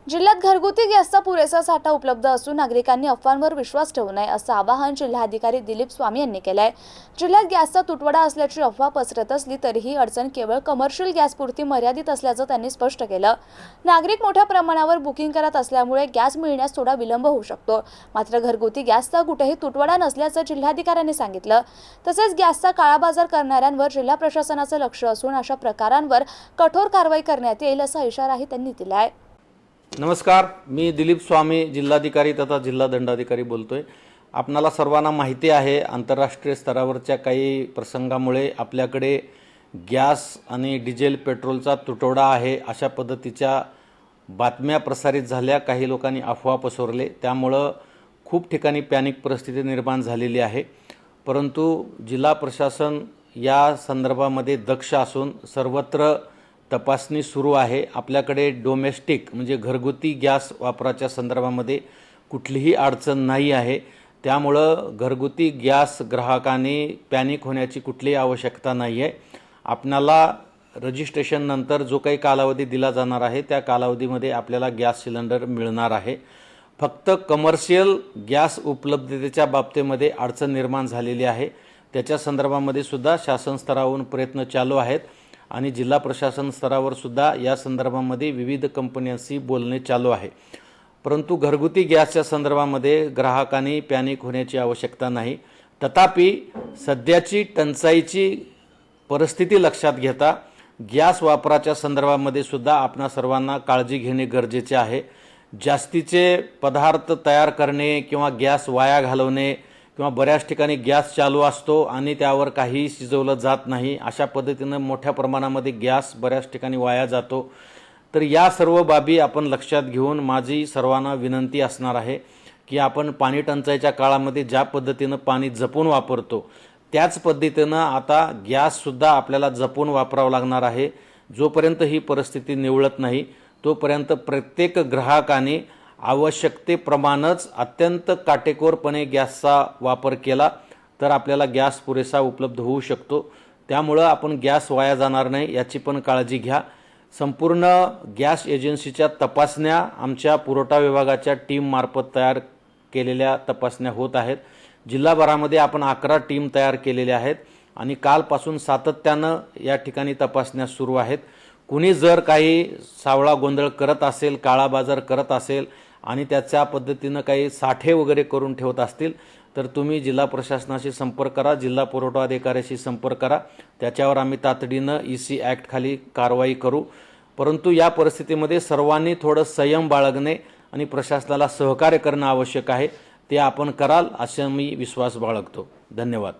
जिल्ह्यात घरगुती गॅसचा पुरेसा साठा उपलब्ध असून नागरिकांनी अफवांवर विश्वास ठेवू नये असं आवाहन जिल्हाधिकारी दिलीप स्वामी यांनी केलं आहे। जिल्ह्यात गॅसचा तुटवडा असल्याची अफवा पसरत असली तरीही अडचण केवळ कमर्शियल गॅसपुरती मर्यादित असल्याचं त्यांनी स्पष्ट केलं। नागरिक मोठ्या प्रमाणावर बुकिंग करत असल्यामुळे गॅस मिळण्यास थोडा विलंब होऊ शकतो, मात्र घरगुती गॅसचा कुठेही तुटवडा नसल्याचं जिल्हाधिकाऱ्यांनी सांगितलं। तसेच गॅसचा काळाबाजार करणाऱ्यांवर जिल्हा प्रशासनाचं लक्ष असून अशा प्रकारांवर कठोर कारवाई करण्यात येईल असा इशाराही त्यांनी दिला आहे। नमस्कार, मी दिलीप स्वामी, जिल्हाधिकारी तथा जिल्हा दंडाधिकारी बोलतोय। आपणाला सर्वांना माहिती आहे, आंतरराष्ट्रीय स्तरावरच्या काही प्रसंगामुळे आपल्याकडे गॅस आणि डिझेल पेट्रोलचा तुटवडा आहे अशा पद्धतीच्या बातम्या प्रसारित झाल्या। काही लोकांनी अफवा पसरवले, त्यामुळे खूप ठिकाणी पॅनिक परिस्थिती निर्माण झालेली आहे। परंतु जिल्हा प्रशासन या संदर्भामध्ये दक्ष असून सर्वत्र तपासणी सुरू आहे। आपल्याकडे डोमेस्टिक म्हणजे घरगुती गॅस वापराच्या संदर्भामध्ये कुठलीही अडचण नाही आहे, त्यामुळं घरगुती गॅस ग्राहकांनी पॅनिक होण्याची कुठलीही आवश्यकता नाही आहे। आपणाला रजिस्ट्रेशन नंतर जो काही कालावधी दिला जाणार आहे त्या कालावधीमध्ये आपल्याला गॅस सिलेंडर मिळणार आहे। फक्त कमर्शियल गॅस उपलब्धतेच्या बाबतीमध्ये अडचण निर्माण झालेली आहे, त्याच्या संदर्भामध्ये सुद्धा शासन स्तरावरून प्रयत्न चालू आहेत आणि जिल्हा प्रशासन स्तरावर सुद्धा या संदर्भामध्ये विविध कंपन्यांशी बोलणे चालू आहे। परंतु घरगुती गॅसच्या संदर्भामध्ये ग्राहकांनी पॅनिक होण्याची आवश्यकता नाही। तथापि सध्याची टंचाईची परिस्थिती लक्षात घेता गॅस वापराच्या संदर्भामध्ये सुद्धा आपणा सर्वांना काळजी घेणे गरजेचे आहे। जास्तीचे पदार्थ तयार करणे किंवा गॅस वाया घालवणे किंवा बऱ्याच ठिकाणी गॅस चालू असतो आणि त्यावर काही शिजवलं जात नाही, अशा पद्धतीनं मोठ्या प्रमाणामध्ये गॅस बऱ्याच ठिकाणी वाया जातो। तर या सर्व बाबी आपण लक्षात घेऊन माझी सर्वांना विनंती असणार आहे की आपण पाणी टंचाईच्या काळामध्ये ज्या पद्धतीनं पाणी जपून वापरतो त्याच पद्धतीनं आता गॅससुद्धा आपल्याला जपून वापरावं लागणार आहे। जोपर्यंत ही परिस्थिती निवळत नाही तोपर्यंत प्रत्येक ग्राहकाने आवश्यकतेप्रमाणेच अत्यंत काटेकोरपणे गॅसचा वापर केला तर आपल्याला गॅस पुरेसा उपलब्ध होऊ शकतो। त्यामुळे आपण गॅस वाया जाणार नाही याची पण काळजी घ्या। संपूर्ण गॅस एजन्सीच्या तपासण्या आमच्या पुरवठा विभागाच्या टीम मार्फत तयार केलेल्या तपासण्या होत आहेत। जिल्हाभरामध्ये आपण 11 टीम तयार केलेल्या आहेत आणि कालपासून सातत्यानं या ठिकाणी तपासण्या सुरू आहेत। कुणी जर काही सावळा गोंधळ करत असेल, काळा बाजार करत असेल आणि त्याच्या पद्धतीनं काही साठे वगैरे करून ठेवत असतील तर तुम्ही जिल्हा प्रशासनाशी संपर्क करा, जिल्हा पुरवठा अधिकाऱ्याशी संपर्क करा। त्याच्यावर आम्ही तातडीनं EC ॲक्ट खाली कारवाई करू। परंतु या परिस्थितीमध्ये सर्वांनी थोडं संयम बाळगणे आणि प्रशासनाला सहकार्य करणं आवश्यक आहे, ते आपण कराल असा मी विश्वास बाळगतो। धन्यवाद।